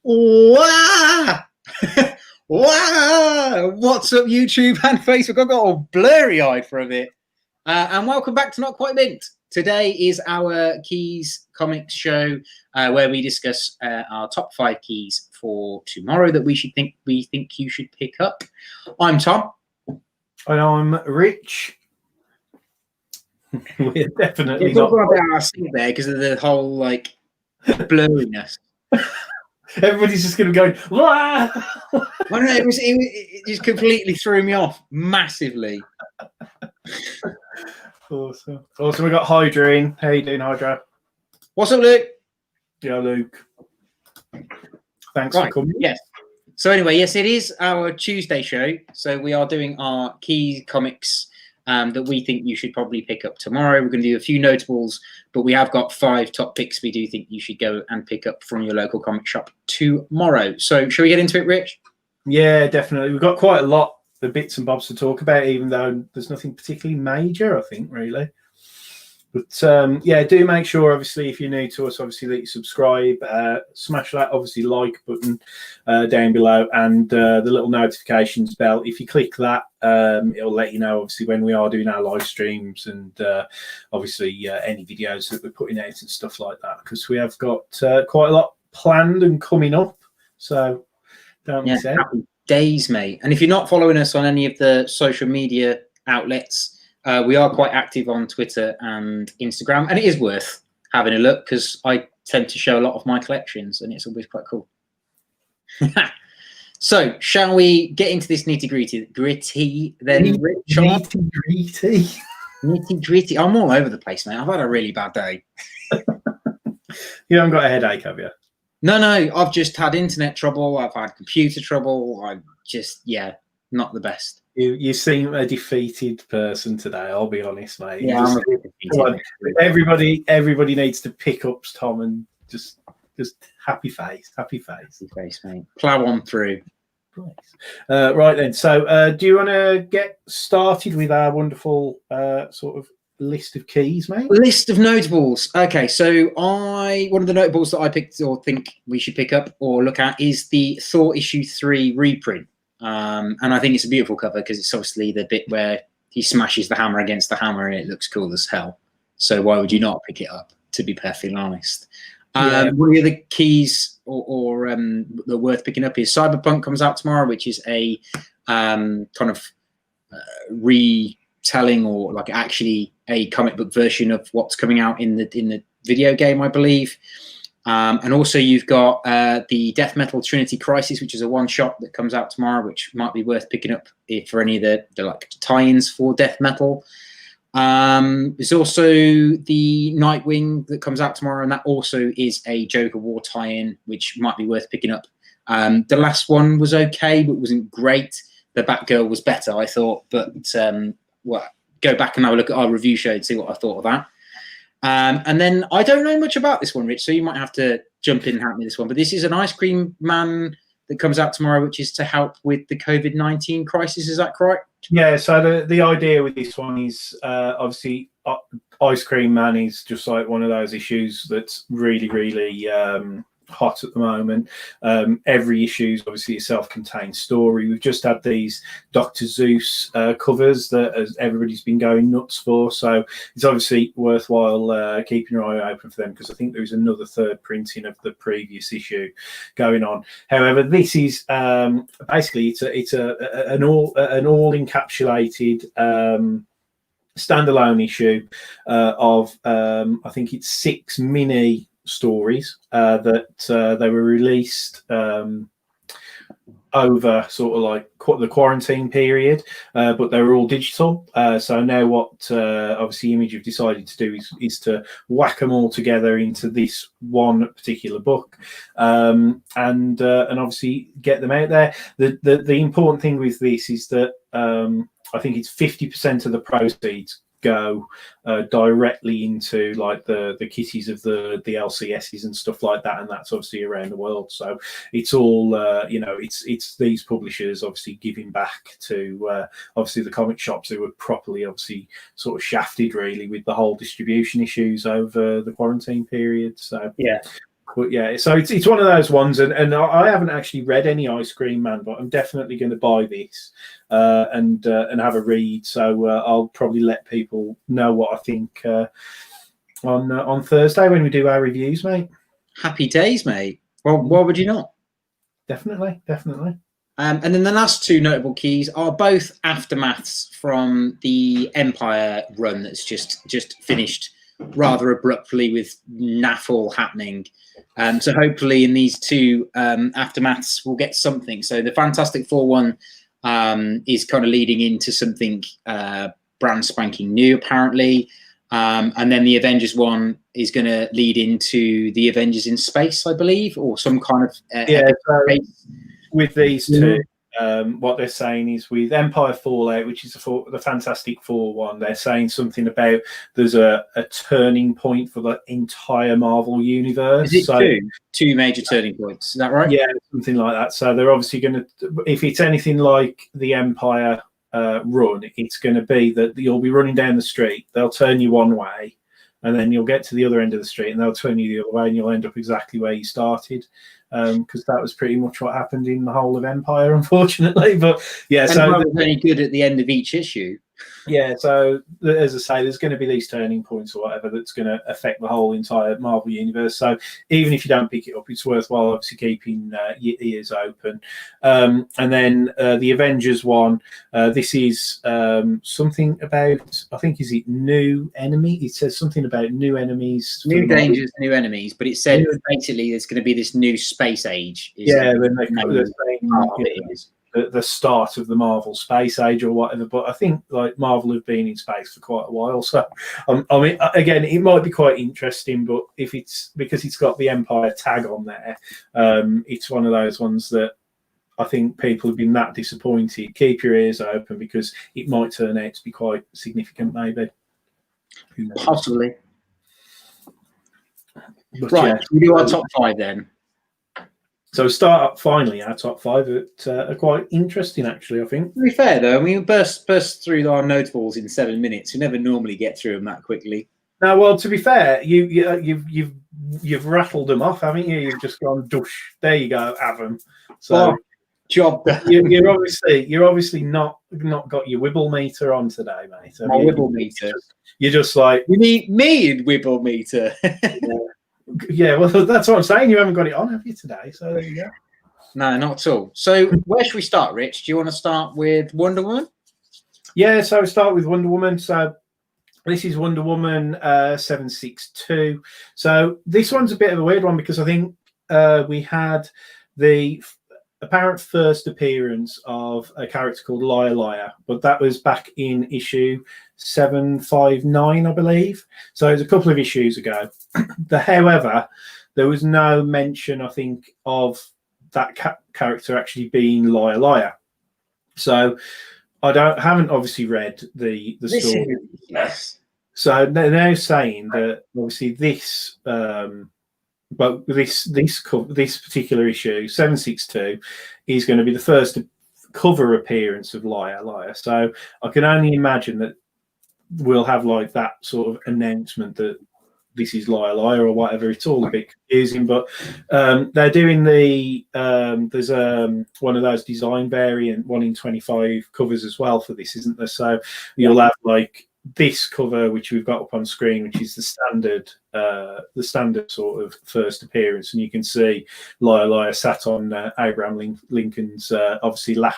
Wow! Wow! What's up, YouTube and Facebook? I got all blurry-eyed for a bit. And welcome back to Not Quite Linked. Today is our Keys Comics show where we discuss our top 5 keys for tomorrow that we think you should pick up. I'm Tom. And I'm Rich. We're definitely not going to be able to see there because of the whole like blurriness. Everybody's just going to go, wah! Well, no, it just completely threw me off massively. Awesome. Also, we got Hydra in. How you doing, Hydra? What's up, Luke? Yeah, Luke. Thanks for coming. Yes. So anyway, yes, it is our Tuesday show. So we are doing our key comics that we think you should probably pick up tomorrow. We're going to do a few notables, but we have got 5 top picks we do think you should go and pick up from your local comic shop tomorrow. So shall we get into it, Rich? Yeah, definitely. We've got quite a lot of bits and bobs to talk about, even though there's nothing particularly major, I think, really. But yeah, do make sure, obviously, if you're new to us, obviously that you subscribe, smash that obviously like button down below, and the little notifications bell. If you click that, it'll let you know obviously when we are doing our live streams and obviously any videos that we're putting out and stuff like that, because we have got quite a lot planned and coming up. So don't miss out. Happy days, mate. And if you're not following us on any of the social media outlets, we are quite active on Twitter and Instagram, and it is worth having a look because I tend to show a lot of my collections, and it's always quite cool. So, shall we get into this nitty-gritty then, Rich? Nitty-gritty. Nitty-gritty. I'm all over the place, mate. I've had a really bad day. You haven't got a headache, have you? No, I've just had internet trouble. I've had computer trouble. I'm just, not the best. You seem a defeated person today, I'll be honest, mate. Yeah, everybody needs to pick up Tom and just happy face, mate. Plow on through. Right then, so do you want to get started with our wonderful sort of list of keys, mate? List of notables. Okay, so one of the notables that I picked or think we should pick up or look at is the Thor issue 3 reprint. And I think it's a beautiful cover because it's obviously the bit where he smashes the hammer against the hammer and it looks cool as hell. So why would you not pick it up, to be perfectly honest? One of the other keys or that are worth picking up is Cyberpunk comes out tomorrow, which is a kind of retelling or like actually a comic book version of what's coming out in the video game, I believe. And also you've got the Death Metal Trinity Crisis, which is a one-shot that comes out tomorrow, which might be worth picking up for any of the like tie-ins for Death Metal. There's also the Nightwing that comes out tomorrow, and that also is a Joker War tie-in, which might be worth picking up. The last one was okay, but wasn't great. The Batgirl was better, I thought, but go back and have a look at our review show and see what I thought of that. And then I don't know much about this one, Rich, so you might have to jump in and help me this one. But this is an ice cream man that comes out tomorrow, which is to help with the COVID-19 crisis. Is that correct? Yeah, so the idea with this one is obviously Ice Cream Man is just like one of those issues that's really, really hot at the moment. Every issue is obviously a self-contained story. We've just had these Dr. Zeus covers that everybody's been going nuts for, so it's obviously worthwhile keeping your eye open for them, because I think there's another 3rd printing of the previous issue going on. However, this is basically it's an all encapsulated standalone issue of I think it's 6 mini stories that they were released over sort of like the quarantine period, but they were all digital. So now what obviously Image have decided to do is to whack them all together into this one particular book, and obviously get them out there. The important thing with this is that I think it's 50% of the proceeds go directly into like the kitties of the LCSs and stuff like that, and that's obviously around the world. So it's all it's these publishers obviously giving back to obviously the comic shops who were properly obviously sort of shafted really with the whole distribution issues over the quarantine period. So But yeah, so it's one of those ones, and I haven't actually read any Ice Cream Man, but I'm definitely going to buy this and have a read. So I'll probably let people know what I think on Thursday when we do our reviews, mate. Happy days, mate. Well, why would you not? Definitely. And then the last two notable keys are both aftermaths from the Empire run that's just finished rather abruptly with naffle happening. So hopefully in these two aftermaths we'll get something. So the Fantastic Four one is kind of leading into something brand spanking new, apparently. And then the Avengers one is going to lead into the Avengers in space, I believe, or some kind of so with these two, what they're saying is with Empire Fallout, which is the Fantastic Four one, they're saying something about there's a turning point for the entire Marvel universe. Is it two major turning points? Is that right? Yeah, something like that. So they're obviously going to, if it's anything like the Empire run, it's going to be that you'll be running down the street, they'll turn you one way, and then you'll get to the other end of the street and they'll turn you the other way, and you'll end up exactly where you started. Because that was pretty much what happened in the whole of Empire, unfortunately. But yeah, and so it was very good at the end of each issue. Yeah, so as I say, there's going to be these turning points or whatever that's going to affect the whole entire Marvel universe. So even if you don't pick it up, it's worthwhile obviously keeping your ears open. And then the Avengers one, this is something about, I think, is it new enemy? It says something about new enemies. New dangers, new enemies. But it said basically there's going to be this new space age. When they're saying, the start of the Marvel space age or whatever, but I think like Marvel have been in space for quite a while, so I mean, again, it might be quite interesting, but if it's because it's got the Empire tag on there, it's one of those ones that I think people have been that disappointed. Keep your ears open because it might turn out to be quite significant, maybe. Possibly. But right, we do our top 5 then. So start up finally our top 5 that are quite interesting, actually. I think. To be fair though, I mean, we burst through our notables in 7 minutes. We never normally get through them that quickly. Now, well, to be fair, you've rattled them off, haven't you? You've just gone, dush. There you go, have them. So job done. You're obviously not got your Wibble meter on today, mate. My Wibble meter. You're just like, you need me in Wibble meter. Yeah, well, that's what I'm saying. You haven't got it on, have you, today? So there you go. No, not at all. So where should we start, Rich? Do you want to start with Wonder Woman? Yeah, so we start with Wonder Woman. So this is Wonder Woman 762. So this one's a bit of a weird one because I think we had the apparent first appearance of a character called Liar Liar, but that was back in issue 759, I believe. So it was a couple of issues ago. However, there was no mention, I think, of that character actually being Liar Liar. So I haven't obviously read the story. Yes. So they're now saying that obviously this. But this particular issue, 762, is going to be the first cover appearance of Liar Liar. So I can only imagine that we'll have like that sort of announcement that this is Liar Liar or whatever. It's all a bit confusing, but they're doing there's one of those design variant 1 in 25 covers as well for this, isn't there? So you'll have like this cover, which we've got up on screen, which is the standard sort of first appearance, and you can see Liar Liar sat on Abraham Lincoln's obviously lap,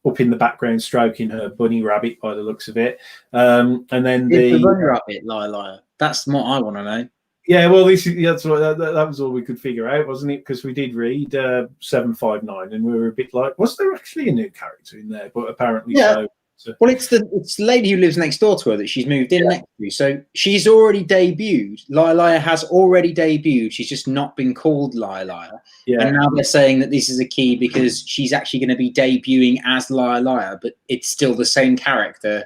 up in the background, stroking her bunny rabbit by the looks of it. And then the bunny rabbit, Liar Liar. That's what I want to know. Yeah, well, that's what that was all we could figure out, wasn't it? Because we did read 759, and we were a bit like, was there actually a new character in there? But apparently, so. Well, it's the lady who lives next door to her that she's moved in next to. So she's already debuted. Liar Liar has already debuted. She's just not been called Liar Liar. Yeah. And now they're saying that this is a key because she's actually going to be debuting as Liar Liar, but it's still the same character.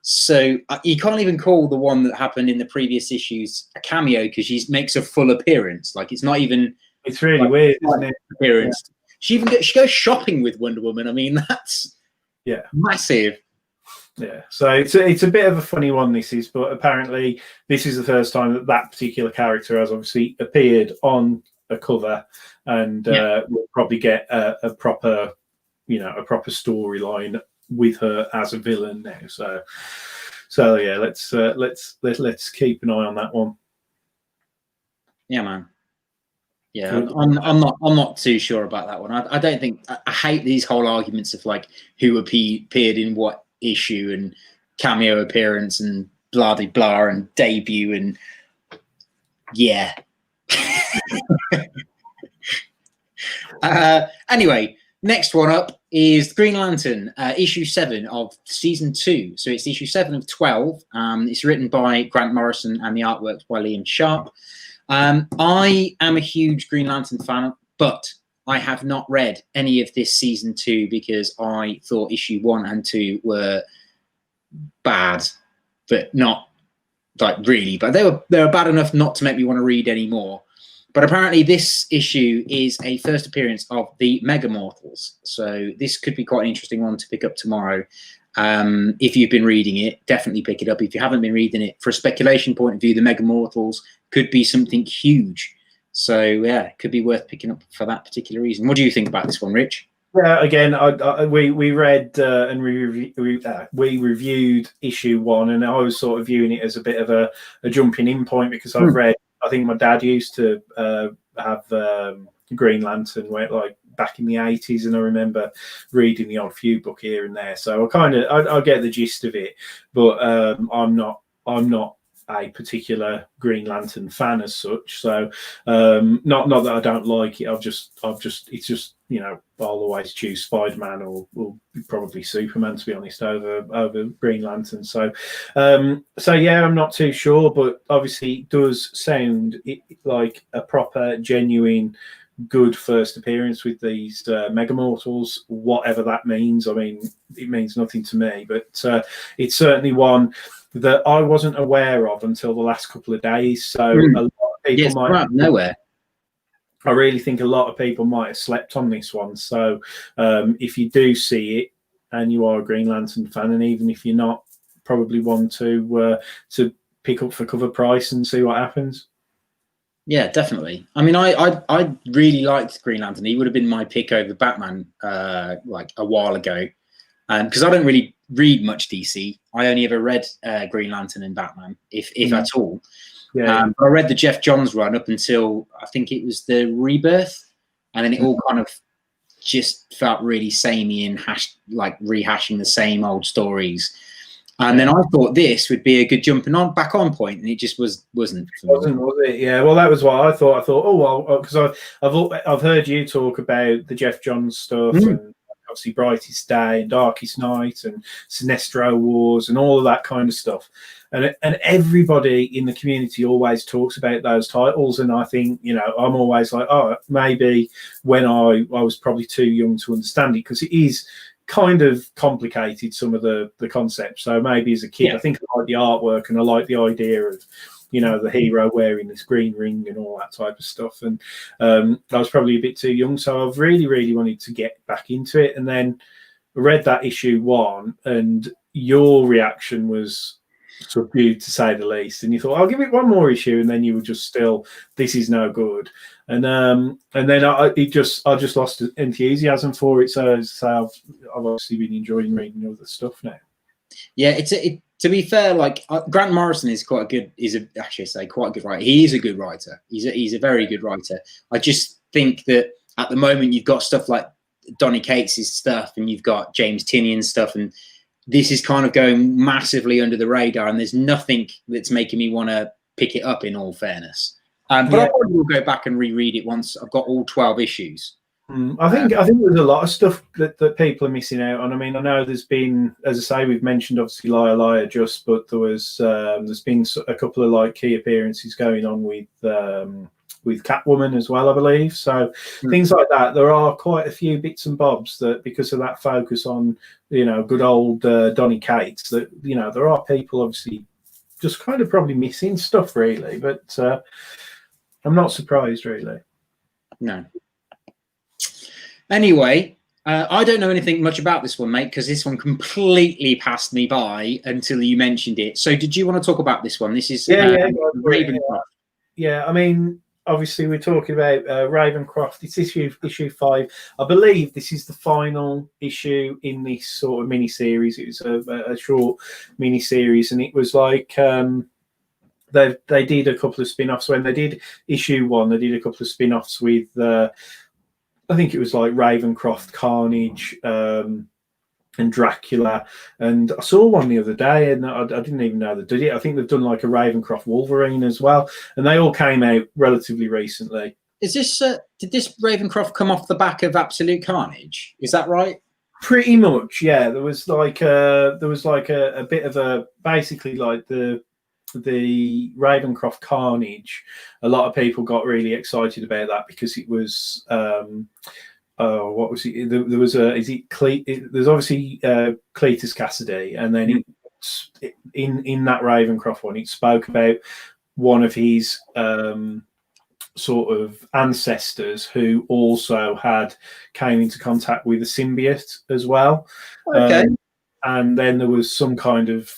So you can't even call the one that happened in the previous issues a cameo because she makes a full appearance. Like it's not even. It's really weird, isn't it? Appearance. Yeah. She goes shopping with Wonder Woman. I mean, that's massive. Yeah, so it's a bit of a funny one, this is, but apparently this is the first time that particular character has obviously appeared on a cover, and we'll probably get a proper, a proper storyline with her as a villain now. So yeah, let's keep an eye on that one. Yeah, man. Yeah, I'm not too sure about that one. I don't think I hate these whole arguments of like who appeared in what issue and cameo appearance and blah de blah and debut and yeah. Anyway, next one up is Green Lantern, issue 7 of season 2. So it's issue 7 of 12. It's written by Grant Morrison and the artwork's by Liam Sharp. I am a huge Green Lantern fan, but I have not read any of this season 2 because I thought issue 1 and 2 were bad, but not like really. But they were bad enough not to make me want to read any more. But apparently this issue is a first appearance of the Mega Mortals. So this could be quite an interesting one to pick up tomorrow. If you've been reading it, definitely pick it up. If you haven't been reading it, for a speculation point of view, the Mega Mortals could be something huge. So yeah, it could be worth picking up for that particular reason. What do you think about this one, Rich? Yeah, again, we read and we reviewed issue 1, and I was sort of viewing it as a bit of a jumping in point because I've read. I think my dad used to have Green Lantern like back in the 80s, and I remember reading the odd few book here and there. So I get the gist of it, but I'm not a particular Green Lantern fan as such. So not that I don't like it. It's just I'll always choose Spider-Man or probably Superman, to be honest, over Green Lantern. So yeah, I'm not too sure, but obviously it does sound like a proper, genuine, good first appearance with these Mega Mortals, whatever that means. I mean, it means nothing to me, but it's certainly one that I wasn't aware of until the last couple of days. So a lot of people might out of nowhere. I really think a lot of people might have slept on this one. So if you do see it and you are a Green Lantern fan, and even if you're not, probably want to pick up for cover price and see what happens. Yeah, definitely. I mean, I really liked Green Lantern. He would have been my pick over Batman like a while ago, because I don't really read much DC. I only ever read Green Lantern and Batman, if at all. Yeah. But I read the Jeff Johns run up until I think it was the Rebirth, and then it all kind of just felt really samey and rehashing the same old stories. And then I thought this would be a good jumping on back on point, and it just wasn't. Was it? Yeah. Well, that was what I thought. I thought, oh well, because I've heard you talk about the Jeff Johns stuff, and obviously Brightest Day and Darkest Night and Sinestro Wars and all of that kind of stuff. And everybody in the community always talks about those titles, and I think I'm always like, oh, maybe when I was probably too young to understand it, because it is kind of complicated, some of the concepts. So maybe as a kid, I think I like the artwork and I like the idea of the hero wearing this green ring and all that type of stuff. And I was probably a bit too young, so I've really wanted to get back into it. And then I read that issue 1, and your reaction was subdued, to say the least, and you thought, I'll give it one more issue, and then you were just still, this is no good. And then I just lost enthusiasm for it. So I've obviously been enjoying reading other stuff now. Yeah, to be fair, like Grant Morrison is quite a good writer. He is a good writer. He's a very good writer. I just think that at the moment you've got stuff like Donny Cates' stuff, and you've got James Tynion's stuff, and this is kind of going massively under the radar, and there's nothing that's making me want to pick it up, in all fairness. But I probably will go back and reread it once I've got all 12 issues. I think there's a lot of stuff that people are missing out on. I mean, I know there's been, as I say, we've mentioned obviously Liar Just, but there's been a couple of like key appearances going on with Catwoman as well, I believe. So things like that. There are quite a few bits and bobs that, because of that focus on good old Donny Cates, that there are people obviously just kind of probably missing stuff, really. But I'm not surprised, really. No. Anyway, I don't know anything much about this one, mate, because this one completely passed me by until you mentioned it. So did you want to talk about this one? This is Ravencroft. Yeah, I mean, obviously we're talking about Ravencroft. It's issue 5. I believe this is the final issue in this sort of mini series. It was a short mini series, and it was like they did a couple of spin-offs. When they did issue 1, they did a couple of spin-offs with I think it was like Ravencroft Carnage and Dracula, and I saw one the other day, and I didn't even know they did it. I think they've done like a Ravencroft Wolverine as well, and they all came out relatively recently. Is this did this Ravencroft come off the back of Absolute Carnage? Is that right? Pretty much, yeah. There was like a bit of a basically like the Ravencroft Carnage. A lot of people got really excited about that because it was what was it? There was there's obviously Cletus Cassidy, and then in that Ravencroft one, it spoke about one of his sort of ancestors who also came into contact with a symbiote as well. Okay. And then there was some kind of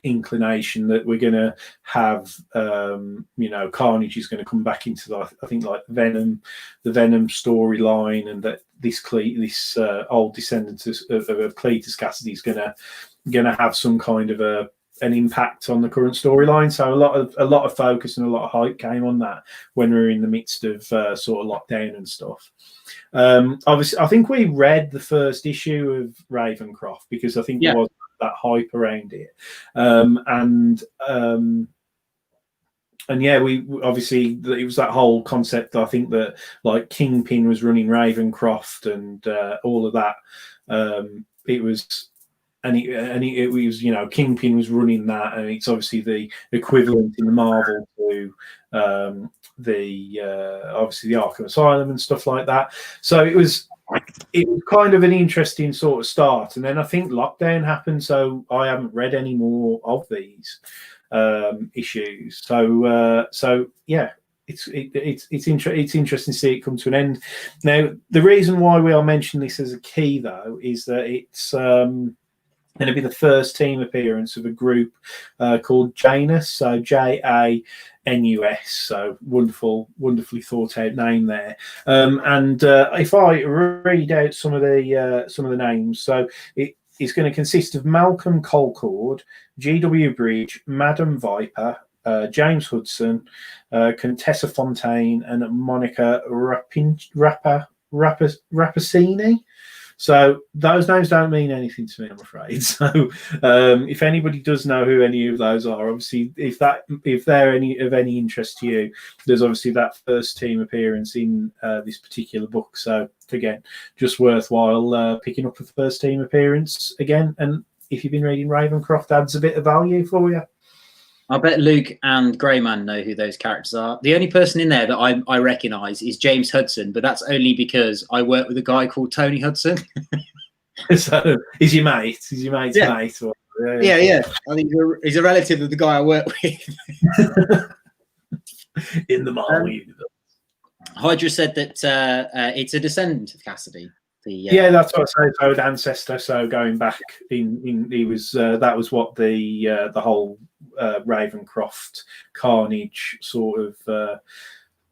inclination that we're going to have Carnage is going to come back into I think like the Venom storyline, and that this old descendant of Cletus Cassidy is going to have some kind of an impact on the current storyline. So a lot of focus and a lot of hype came on that when we were in the midst of sort of lockdown and stuff. Obviously, I think we read the first issue of Ravencroft because I think there was that hype around it, and yeah, we obviously it was that whole concept. I think that like Kingpin was running Ravencroft and all of that. It was. And it was, Kingpin was running that, and it's obviously the equivalent in the Marvel to obviously the Arkham Asylum and stuff like that. So it was kind of an interesting sort of start, and then I think lockdown happened, so I haven't read any more of these issues. So yeah. It's interesting to see it come to an end. Now, the reason why we are mentioning this as a key, though, is that it's going to be the first team appearance of a group called Janus, so Janus. So wonderfully thought out name there. And if I read out some of the names, so it's going to consist of Malcolm Colcord, G.W. Bridge, Madam Viper, James Hudson, Contessa Fontaine, and Monica Rappaccini. So those names don't mean anything to me, I'm afraid. So if anybody does know who any of those are, obviously, if they're of any interest to you, there's obviously that first team appearance in this particular book. So again, just worthwhile picking up a first team appearance again. And if you've been reading Ravencroft, adds a bit of value for you. I bet Luke and Greyman know who those characters are. The only person in there that I recognise is James Hudson, but that's only because I work with a guy called Tony Hudson. So he's your mate. He's your mate's mate. Or, yeah. I think he's a relative of the guy I work with. In the Marvel universe. Hydra said that it's a descendant of Cassidy. That's what I say. So the ancestor. So going back he was that was what the whole Ravencroft Carnage sort of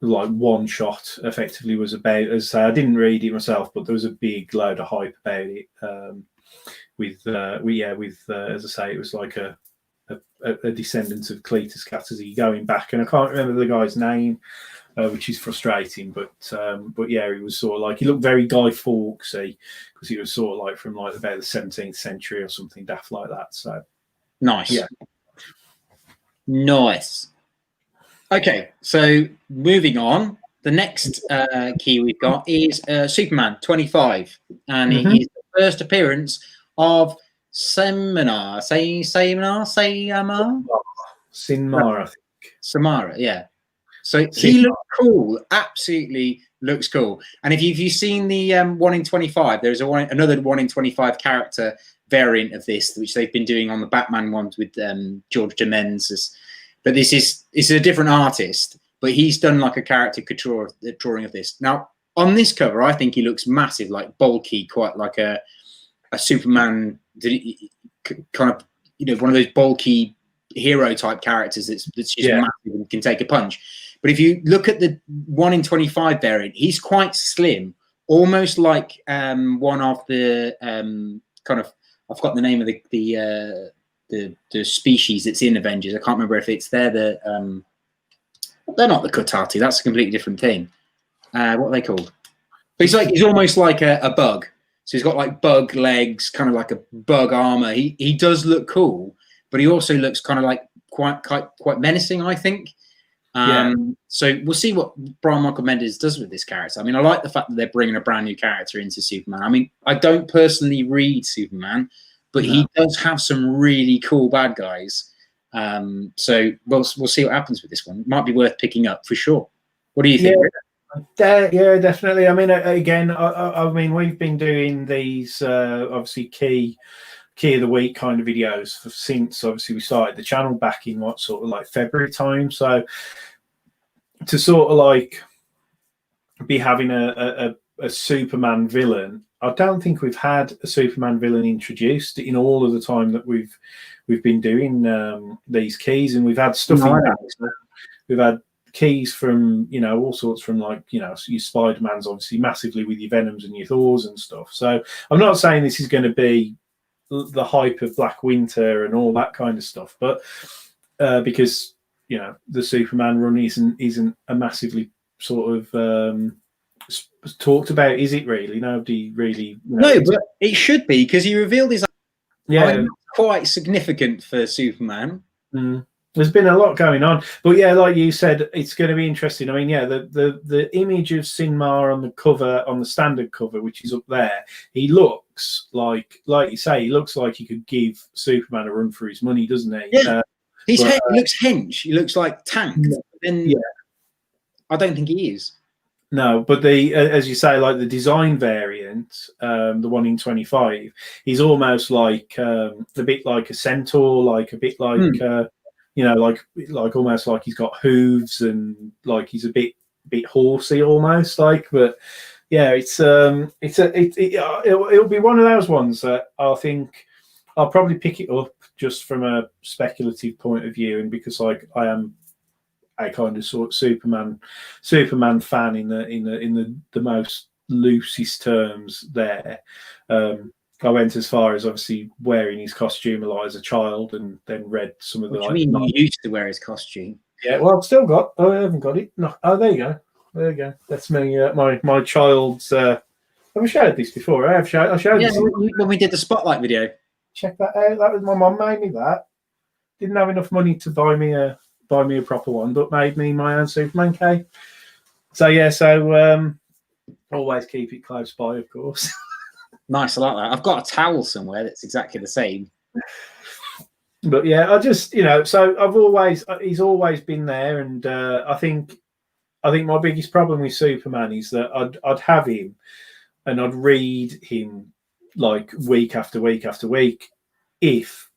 like one shot effectively was about. As I didn't read it myself, but there was a big load of hype about it. With as I say, it was like a descendant of Cletus Cassidy going back, and I can't remember the guy's name. Which is frustrating, but yeah, he was sort of like, he looked very Guy Fawkesy because he was sort of like from like about the 17th century or something daft like that. So nice, yeah, nice. Okay, so moving on, the next key we've got is Superman 25, and it is the first appearance of Sinmar, I think. Samara, yeah. So he looks cool, absolutely looks cool. And if you've seen the 1 in 25, there's another 1 in 25 character variant of this, which they've been doing on the Batman ones with George Jimenez. But it's a different artist, but he's done like a character drawing of this. Now, on this cover, I think he looks massive, like bulky, quite like a Superman, kind of, one of those bulky hero type characters that's just massive can take a punch. But if you look at the 1 in 25 variant, he's quite slim, almost like one of the kind of, I forgot the name of the species that's in Avengers. I can't remember if it's they're not the Kutati. That's a completely different thing. What are they called? But he's almost like a bug. So he's got like bug legs, kind of like a bug armor. He does look cool, but he also looks kind of like quite menacing, I think. So we'll see what Brian Michael Bendis does with this character. I mean, I like the fact that they're bringing a brand new character into Superman. I mean, I don't personally read Superman, but he does have some really cool bad guys. So we'll see what happens with this one. Might be worth picking up for sure. What do you think? Yeah, definitely. I mean, again, I mean, we've been doing these obviously key of the week kind of videos since obviously we started the channel back in what sort of like February time. So to sort of like be having a Superman villain, I don't think we've had a Superman villain introduced in all of the time that we've been doing these keys, and we've had stuff we've had keys from, you know, all sorts, from like, you know, your Spider-Man's obviously massively with your Venoms and your Thors and stuff. So I'm not saying this is going to be the hype of Black Winter and all that kind of stuff, but because, you know, the Superman run isn't a massively sort of talked about, is it really? Nobody really, you know, no, but it should be, because he revealed his quite significant for Superman. There's been a lot going on, but yeah, like you said, it's going to be interesting. I mean, yeah, the image of Sinmar on the cover, on the standard cover, which is up there, he looks like you say, he looks like he could give Superman a run for his money, doesn't he? Yeah, he looks hench. He looks like tanked. And I don't think he is. No, but the as you say, like the design variant, the 1 in 25, he's almost like a bit like a centaur, like a bit like you know, like almost like he's got hooves and like he's a bit horsey almost, like. But yeah, it'll be one of those ones that I think I'll probably pick it up just from a speculative point of view, and because like I am a kind of sort of Superman fan in the most loosest terms there. I went as far as obviously wearing his costume a lot as a child, and then read some of the. What do you mean you used to wear his costume? Yeah, well, I've still got. Oh, I haven't got it. No. Oh, there you go. There you go. That's me. My child's. Have I showed this before? I showed. Yeah, when we did the spotlight video. Check that out. That was my mum made me that. Didn't have enough money to buy me a proper one, but made me my own Superman cape. So yeah, always keep it close by, of course. Nice, I like that. I've got a towel somewhere that's exactly the same. But yeah, I just, you know, so he's always been there, and I think my biggest problem with Superman is that I'd have him and I'd read him like week after week after week if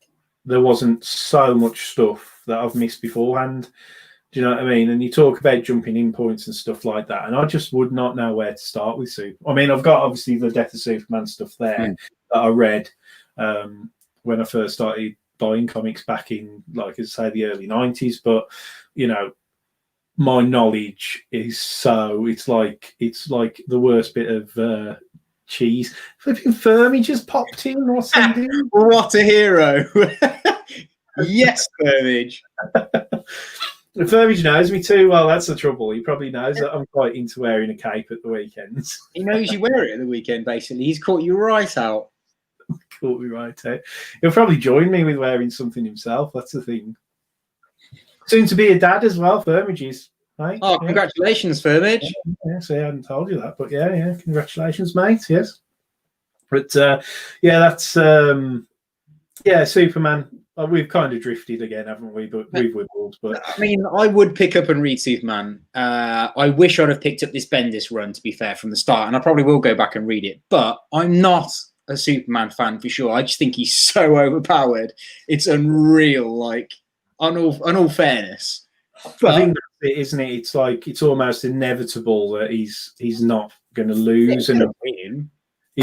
there wasn't so much stuff that I've missed beforehand. Do you know what I mean? And you talk about jumping in points and stuff like that, and I just would not know where to start with Superman. I mean, I've got obviously the Death of Superman stuff there that I read when I first started buying comics back in, like I say, the early 90s. But you know, my knowledge is it's like the worst bit of cheese. Flipping Fermi just popped in. What's he doing? What a hero! Yes, Fermage. Fermage knows me too well. That's the trouble. He probably knows that I'm quite into wearing a cape at the weekends. He knows you wear it at the weekend, basically. He's caught you right out. Caught me right out. He'll probably join me with wearing something himself. That's the thing. Soon to be a dad as well, Fermage is. Right? Oh, congratulations, Fermage. So I hadn't told you that, but yeah, congratulations, mate. Yes. But yeah, that's Superman. We've kind of drifted again, haven't we? But we've wibbled. But I mean, I would pick up and read Superman. I wish I'd have picked up this Bendis run, to be fair, from the start, and I probably will go back and read it. But I'm not a Superman fan for sure. I just think he's so overpowered. It's unreal, like on all fairness. But I think that's it, isn't it? It's like it's almost inevitable that he's not going to lose and win.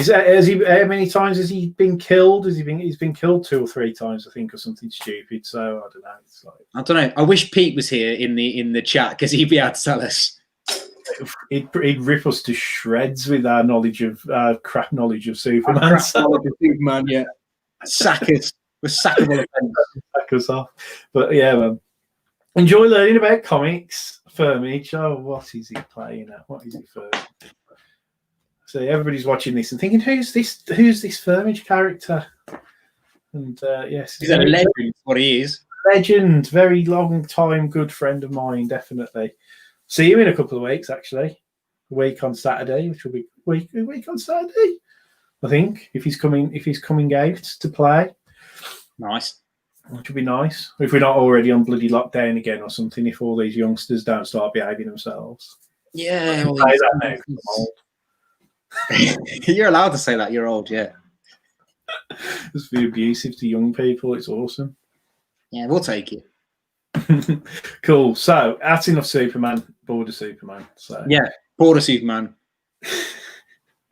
How many times has he been killed? He's been killed 2 or 3 times, I think, or something stupid. So I don't know. It's like, I don't know. I wish Pete was here in the chat because he'd be able to tell us. He'd rip us to shreds with our crap knowledge of Superman. Superman, yeah. Sack us. We're sackable offenders. Sack us off. But yeah, man. Enjoy learning about comics. Firmage. Oh, what is he playing at? What is he for? So everybody's watching this and thinking, who's this Firmage character? And yes, he's a legend. What he is. Legend. Very long time good friend of mine, definitely. See you in a couple of weeks, actually. A week on Saturday, which will be a week on Saturday, I think, if he's coming out to play. Nice. Which would be nice. If we're not already on bloody lockdown again or something, if all these youngsters don't start behaving themselves. Yeah. Well, say that now, 'cause I'm old. You're allowed to say that. You're old, yeah. Just be abusive to young people. It's awesome. Yeah, we'll take it. Cool. So that's enough Superman. Bored of Superman. So yeah, bored of Superman.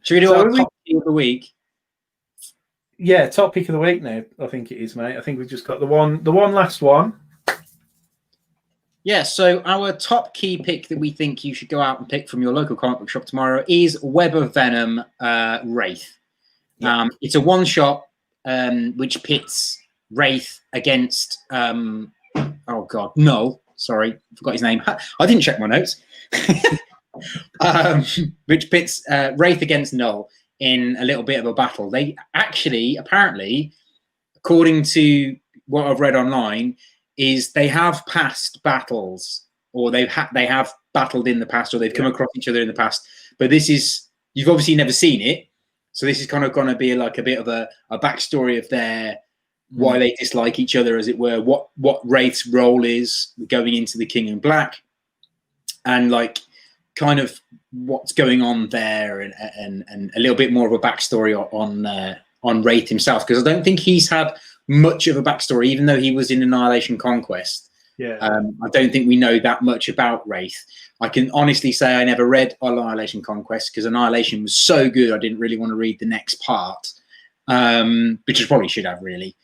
Should we do our top pick of the week? Yeah, top pick of the week now. I think it is, mate. I think we've just got the one last one. Yeah, so our top key pick that we think you should go out and pick from your local comic book shop tomorrow is Web of Venom Wraith. Yeah. It's a one-shot which pits Wraith against Null. Sorry, forgot his name. I didn't check my notes. Which pits Wraith against Null in a little bit of a battle. They actually, apparently, according to what I've read online, is they have passed battles, or they have battled in the past, or they've come across each other in the past. But this is, you've obviously never seen it, so this is kind of going to be like a bit of a backstory of their why they dislike each other, as it were. What Wraith's role is going into the King in Black, and like kind of what's going on there, and a little bit more of a backstory on Wraith himself, because I don't think he's had much of a backstory, even though he was in Annihilation Conquest. Yeah. I don't think we know that much about Wraith. I can honestly say I never read Annihilation Conquest because Annihilation was so good I didn't really want to read the next part, which I probably should have really.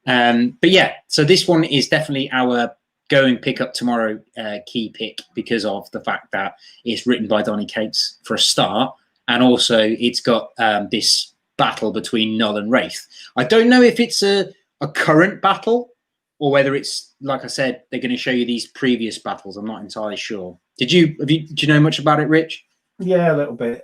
But yeah, so this one is definitely our go and pick up tomorrow key pick, because of the fact that it's written by Donny Cates for a start, and also it's got this battle between Null and Wraith. I don't know if it's a current battle or whether it's, like I said, they're going to show you these previous battles. I'm not entirely sure. Do you know much about it, Rich? Yeah, a little bit.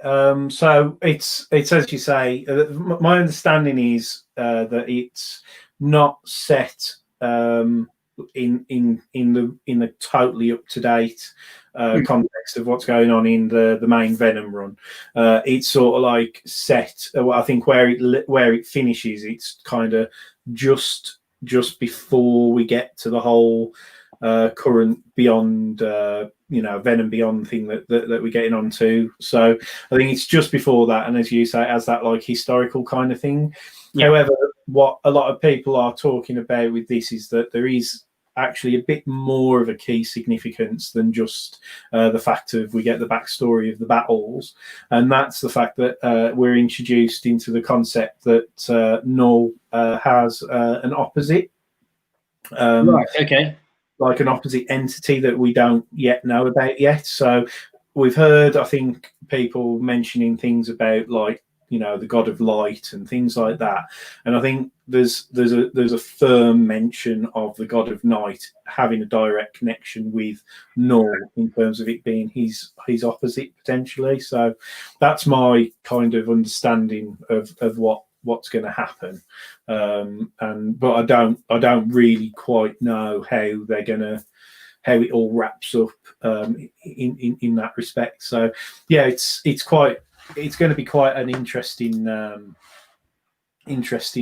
So it's as you say. My understanding is that it's not set in the totally up to date context of what's going on in the main Venom run. It's sort of like set. I think where it finishes, it's kind of just before we get to the whole current Beyond, Venom Beyond thing that we're getting onto. So I think it's just before that, and as you say, as that like historical kind of thing. Yeah. However, what a lot of people are talking about with this is that there is actually a bit more of a key significance than just the fact of we get the backstory of the battles, and that's the fact that we're introduced into the concept that Null has an opposite, right? Okay, like an opposite entity that we don't yet know about yet. So we've heard, I think, people mentioning things about like, the God of Light and things like that, and I think there's a firm mention of the God of Night having a direct connection with Null in terms of it being his opposite potentially. So that's my kind of understanding of what's going to happen, but I don't really quite know how it all wraps up in that respect. So yeah, it's going to be quite an interesting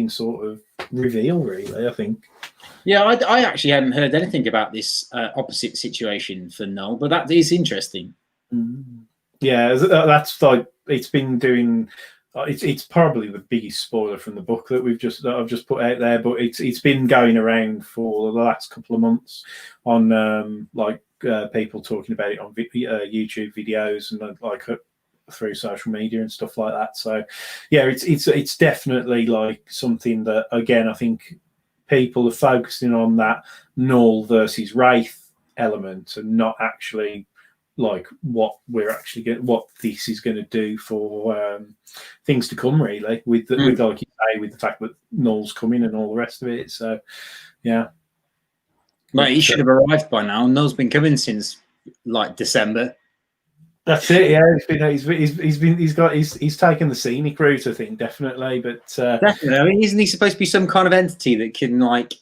sort of reveal, really, I think. Yeah, I actually hadn't heard anything about this opposite situation for Null, but that is interesting. Yeah, that's like it's been doing. It's probably the biggest spoiler from the book that I've just put out there, but it's been going around for the last couple of months on people talking about it on YouTube videos, and like through social media and stuff like that. So yeah, it's definitely like something that, again, I think people are focusing on that null versus wraith element and not actually like what we're actually getting, what this is going to do for things to come, really, with like you say, with the fact that null's coming and all the rest of it. So yeah. Well, he should have arrived by now. Null's been coming since like December. That's it. Yeah, he's taken the scenic route, I think, definitely. But definitely, I mean, isn't he supposed to be some kind of entity that can like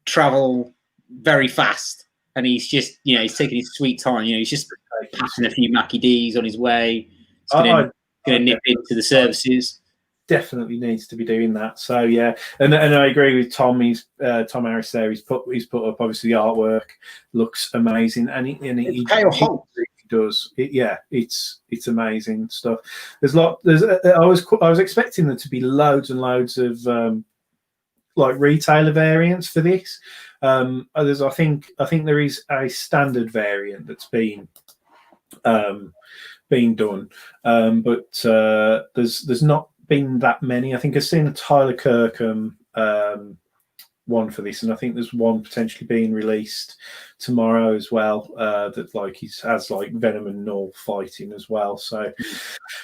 travel very fast? And he's just, he's taking his sweet time. He's just passing a few Mackie D's on his way. He's going to nip into the services. Definitely needs to be doing that. So yeah, and I agree with Tom. He's Tom Harris there. He's put up, obviously, the artwork looks amazing, and he does. It's amazing stuff. I was expecting there to be loads and loads of like retailer variants for this. I think there is a standard variant that's been done, but there's not been that many. I think I've seen a Tyler Kirkham one for this, and I think there's one potentially being released tomorrow as well, that like has like Venom and Null fighting as well. So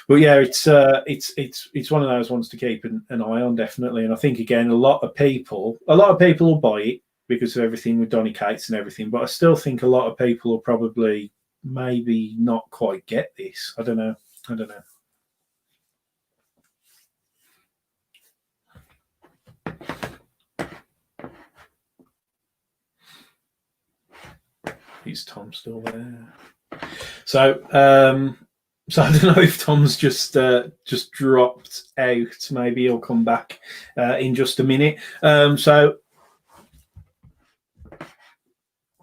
but yeah, it's one of those ones to keep an eye on, definitely. And I think, again, a lot of people will buy it because of everything with Donny Cates and everything, but I still think a lot of people will probably maybe not quite get this. I don't know. Is Tom still there? So I don't know if Tom's just dropped out. Maybe he'll come back in just a minute. So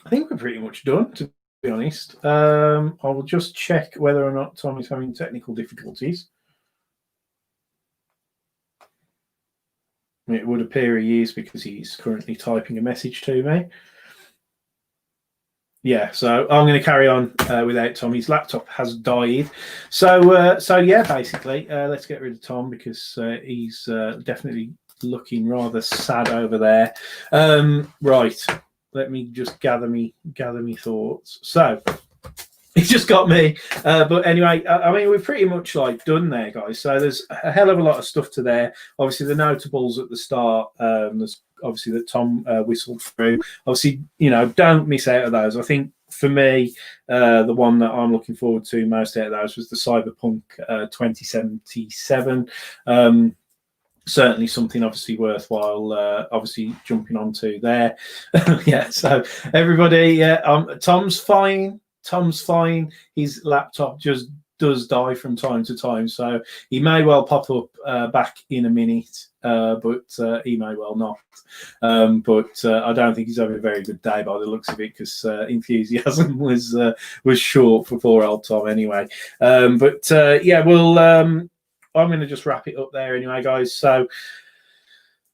I think we're pretty much done, to be honest. I will just check whether or not Tom is having technical difficulties. It would appear he is, because he's currently typing a message to me. Yeah, so I'm going to carry on without Tom. His laptop has died. So yeah, basically, let's get rid of Tom, because he's definitely looking rather sad over there. Right, let me just gather me thoughts. So he's just got me. But anyway, I mean, we're pretty much like done there, guys. So there's a hell of a lot of stuff to there. Obviously, the notables at the start. There's obviously that Tom whistled through. Obviously, don't miss out of those. I think for me, the one that I'm looking forward to most out of those was the Cyberpunk 2077. Certainly something obviously worthwhile, obviously jumping onto there. Yeah, so everybody, Tom's fine. His laptop just does die from time to time, so he may well pop up back in a minute, but he may well not. But I don't think he's having a very good day by the looks of it, because enthusiasm was short for poor old Tom anyway. But yeah, I'm going to just wrap it up there anyway, guys. So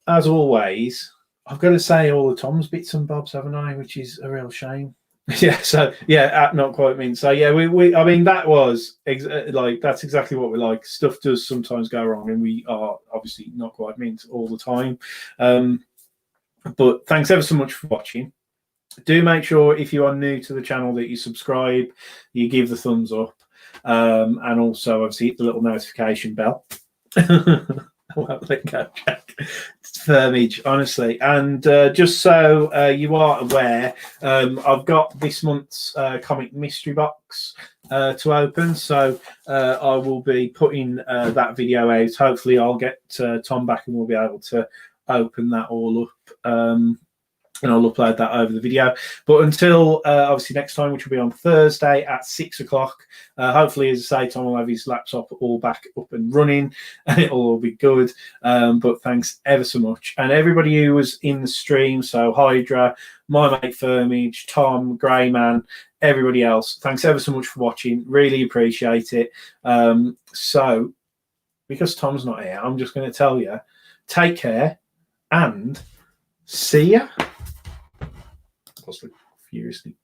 as always, I've got to say all the Tom's bits and bobs, haven't I? Which is a real shame. Yeah, so yeah, not quite mean. So yeah, we I mean, that was that's exactly what we like. Stuff does sometimes go wrong, and we are obviously not quite mint all the time. But thanks ever so much for watching. Do make sure, if you are new to the channel, that you subscribe, you give the thumbs up, and also obviously hit the little notification bell. Well, let go, Jack. It's Firmage, honestly. And just so you are aware, I've got this month's comic mystery box to open. So I will be putting that video out. Hopefully I'll get Tom back and we'll be able to open that all up. And I'll upload that over the video. But until obviously next time, which will be on Thursday at 6 o'clock, hopefully, as I say, Tom will have his laptop all back up and running, and it'll all be good. But thanks ever so much. And everybody who was in the stream, so Hydra, my mate Firmage, Tom, Greyman, everybody else, thanks ever so much for watching. Really appreciate it. So, because Tom's not here, I'm just going to tell you, take care and see ya. Furiously